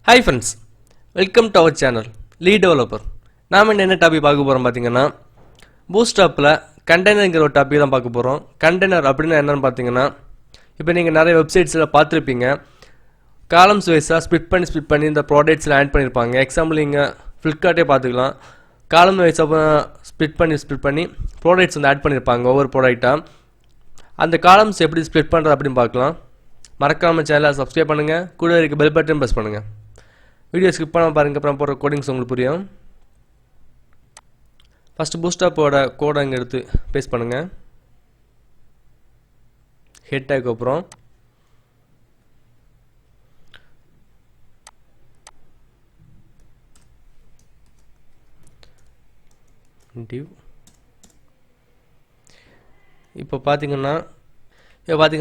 Hi friends, welcome to our channel Lead Developer. நாம என்ன topic பார்க்க போறோம் பாத்தீங்கன்னா Bootstrapல கண்டெய்னர்ங்கிற ஒரு டாபிக் தான் பார்க்க போறோம். கண்டெய்னர் அப்படினா என்னன்னு பாத்தீங்கன்னா இப்போ நீங்க நிறைய வெப்சைட்ஸ்ல பார்த்திருப்பீங்க. காலம்ஸ் வைஸா ஸ்ப்ளிட் பண்ணி இந்த ப்ராடக்ட்ஸ்ல ஆட் பண்ணிருப்பாங்க. எக்ஸாம்பிள் நீங்க Flipkartே பாத்துக்கலாம். காலம் வைஸா ஸ்ப்ளிட் பண்ணி ப்ராடக்ட்ஸ் வந்து ஆட் பண்ணிருப்பாங்க ஒவ்வொரு ப்ராடக்ட்டா. அந்த காலம்ஸ் எப்படி ஸ்ப்ளிட் பண்றது அப்படினு பார்க்கலாம். மறக்காம சேனலை சப்ஸ்கிரைப் பண்ணுங்க. கூட இருக்க பெல் பட்டன் பிரஸ் பண்ணுங்க. வீடியோ ஸ்கிப் பண்ணாம பாருங்க அப்புறம் போற கோடிங்ஸ் உங்களுக்கு புரியும். ஃபர்ஸ்ட் பூட்ஸ்ட்ராப்போட கோட் அங்க எடுத்து பேஸ்ட் பண்ணுங்க. ஹெட் டேக் அப்புறம் div இப்போ பாத்தீங்கன்னா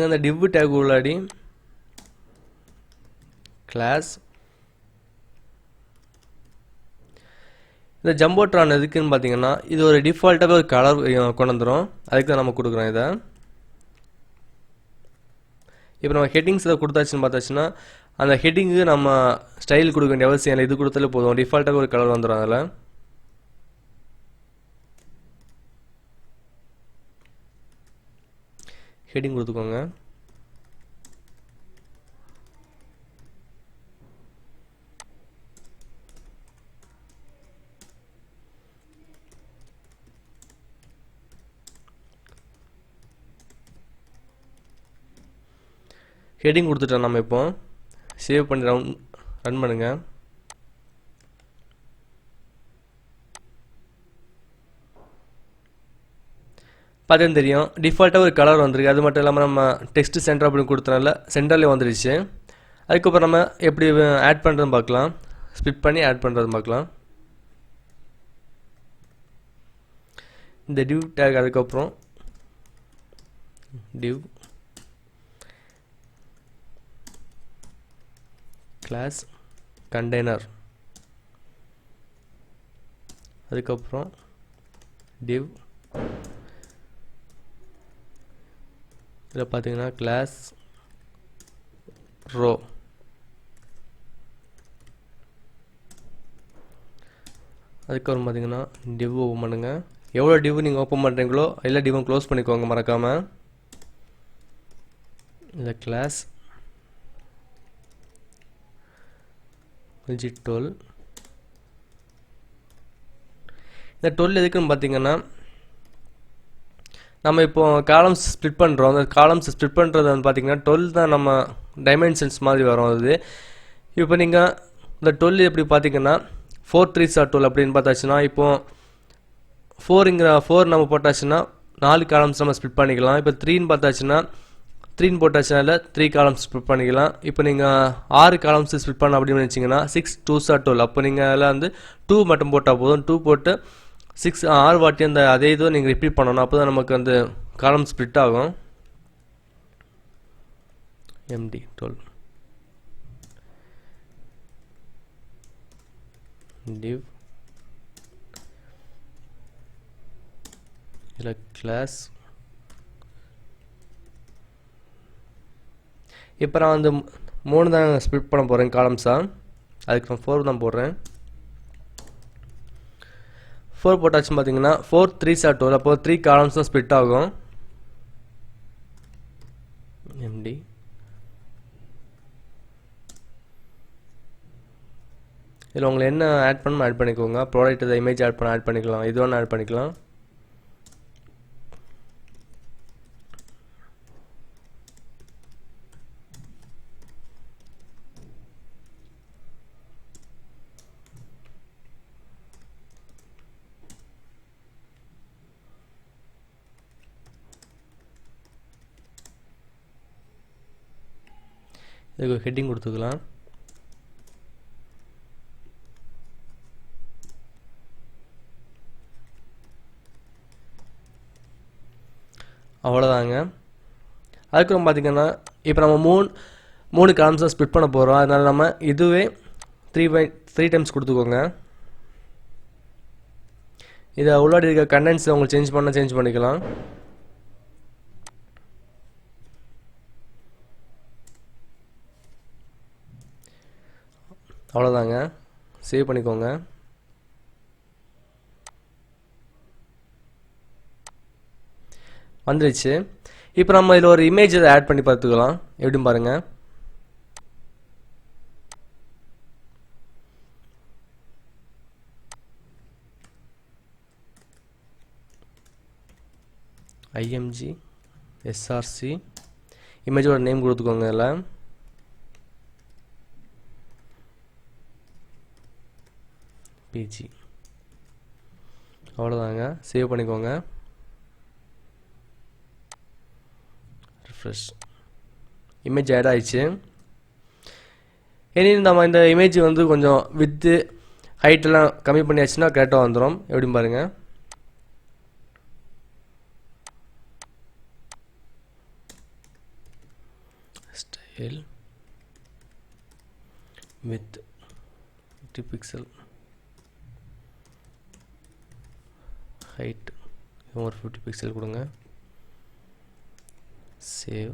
இந்த div டேக் உள்ளாடி கிளாஸ் இந்த ஜம்போட்ரான் எதுக்குன்னு பாத்தீங்கன்னா இது ஒரு டிஃபால்ட்டாவே ஒரு கலர் கொண்டு வந்துரும். அதுக்கு தான் நம்ம கொடுக்குறோம் இத. இப்போ நம்ம ஹெட்டிங்ஸ் கொடுத்தாச்சுன்னு பார்த்தாச்சுன்னா அந்த ஹெட்டிங்க்கு நம்ம ஸ்டைல் கொடுக்க வேண்டிய அவசியம் இல்லை. இது கொடுத்தாலே போதும். டிஃபால்ட்டாவே ஒரு கலர் வந்துரும் அதுல. ஹெட்டிங் கொடுத்துக்கோங்க. ஹெட்டிங் கொடுத்துட்டோம். நம்ம இப்போ சேவ் பண்ணி ரன் பண்ணுங்க. பார்த்தா தெரியும் டிஃபால்ட்டாக ஒரு கலர் வந்திருக்கு. அது மட்டும் இல்லாமல் நம்ம டெக்ஸ்ட் சென்டர் அப்படின்னு கொடுத்தனால சென்டர்லேயே வந்துருச்சு. அதுக்கப்புறம் நம்ம எப்படி ஆட் பண்ணுறதுன்னு பார்க்கலாம். ஸ்ப்ளிட் பண்ணி ஆட் பண்ணுறதுன்னு பார்க்கலாம். இந்த div டேக் அதுக்கப்புறம் div class container அதுக்கப்புறம் div இதில் பார்த்தீங்கன்னா class row அதுக்கப்புறம் பார்த்தீங்கன்னா div ஓப்பன் பண்ணுங்க. எவ்வளோ div நீங்கள் ஓப்பன் பண்ணுறீங்களோ எல்லா div க்ளோஸ் பண்ணிக்கோங்க மறக்காம. இந்த class digit 12 இந்த 12 எதுக்குன்னு பார்த்தீங்கன்னா நம்ம இப்போ காலம்ஸ் ஸ்ப்ளிட் பண்ணுறோம். அந்த காலம்ஸ் ஸ்ப்ளிட் பண்ணுறது வந்து பார்த்தீங்கன்னா 12 தான் நம்ம டைமென்ஷன்ஸ் மாதிரி வரும் அது. இப்போ நீங்கள் இந்த 12 எப்படி பார்த்தீங்கன்னா 4 3s are 12 அப்படின்னு பார்த்தாச்சுன்னா இப்போ 4 நம்ம போட்டாச்சுன்னா 4 காலம்ஸ் நம்ம ஸ்ப்ளிட் பண்ணிக்கலாம். இப்போ 3ன்னு பார்த்தாச்சுன்னா 3 போட்டாச்சுனால 3 காலம்ஸ் ஸ்ப்ளிட் பண்ணிக்கலாம். இப்போ நீங்கள் 6 காலம்ஸ் ஸ்ப்ளிட் பண்ண அப்படின்னு நினச்சிங்கன்னா 6 2s are 12. அப்போ நீங்கள் அதில் வந்து 2 மட்டும் போட்டால் போதும். 2 போட்டு 6 வாட்டி அந்த அதே இதுவை நீங்கள் ரிப்பீட் பண்ணணும். அப்போ தான் நமக்கு அந்த காலம் ஸ்ப்ளிட் ஆகும். md 12 div இதில் கிளாஸ் இப்போ நான் வந்து 3 தான் ஸ்ப்ளிட் பண்ண போகிறேன் காலம்ஸாக. அதுக்கு நான் 4 தான் போடுறேன். 4 போட்டாச்சுன்னு பார்த்தீங்கன்னா 4 3s are 12. அப்போ 3 காலம்ஸ் தான் ஸ்ப்ளிட் ஆகும். md இதில் உங்களை என்ன ஆட் பண்ணணும் ஆட் பண்ணிக்கோங்க. ப்ராடக்ட் இதை இமேஜ் ஆட் பண்ணிக்கலாம். இது ஒன்று ஆட் பண்ணிக்கலாம். இதுக்கு ஹெட்டிங் கொடுத்துக்கலாம். அவ்வளோதாங்க. அதுக்கப்புறம் பார்த்தீங்கன்னா இப்போ நம்ம 3 காலம்ஸாக ஸ்ப்ளிட் பண்ண போகிறோம். அதனால் நம்ம இதுவே 3 டைம்ஸ் கொடுத்துக்கோங்க. இதை உள்ளாடி இருக்க கண்டென்ட்ஸ் உங்களுக்கு சேஞ்ச் பண்ணிக்கலாம். அவ்வளோதாங்க. சேவ் பண்ணிக்கோங்க. வந்துடுச்சு. இப்போ நம்ம இதில் ஒரு இமேஜ் ஆட் பண்ணி பார்த்துக்கலாம். எப்படின்னு பாருங்கள். IMG SRC இமேஜோட நேம் கொடுத்துக்கோங்க. இதில் PG. அவ்வளோதாங்க. சேவ் பண்ணிக்கோங்க. ரிஃப்ரெஷ். இமேஜ் ஆட் ஆயிடுச்சு. இனி நம்ம இந்த இமேஜ் வந்து கொஞ்சம் வித்து ஹைட்டெல்லாம் கம்மி பண்ணியாச்சுன்னா கரெக்டாக வந்துடும். எப்படின்னு பாருங்கள். ஸ்டைல் வித் 50 பிக்சல், ஹைட் ஒரு 50 பிக்சல் கொடுங்க. சேவ்.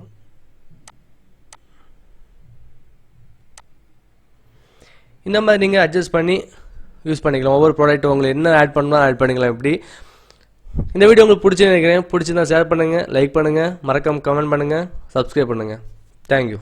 இந்த மாதிரி நீங்கள் அட்ஜஸ்ட் பண்ணி யூஸ் பண்ணிக்கலாம். ஒவ்வொரு ப்ராடக்ட் உங்களுக்கு என்ன ஆட் பண்ணால் ஆட் பண்ணிக்கலாம். இப்படி இந்த வீடியோ உங்களுக்கு பிடிச்சி நினைக்கிறேன். பிடிச்சிருந்தா ஷேர் பண்ணுங்கள், லைக் பண்ணுங்கள், மறக்காம கமெண்ட் பண்ணுங்கள், சப்ஸ்கிரைப் பண்ணுங்கள். தேங்க்யூ.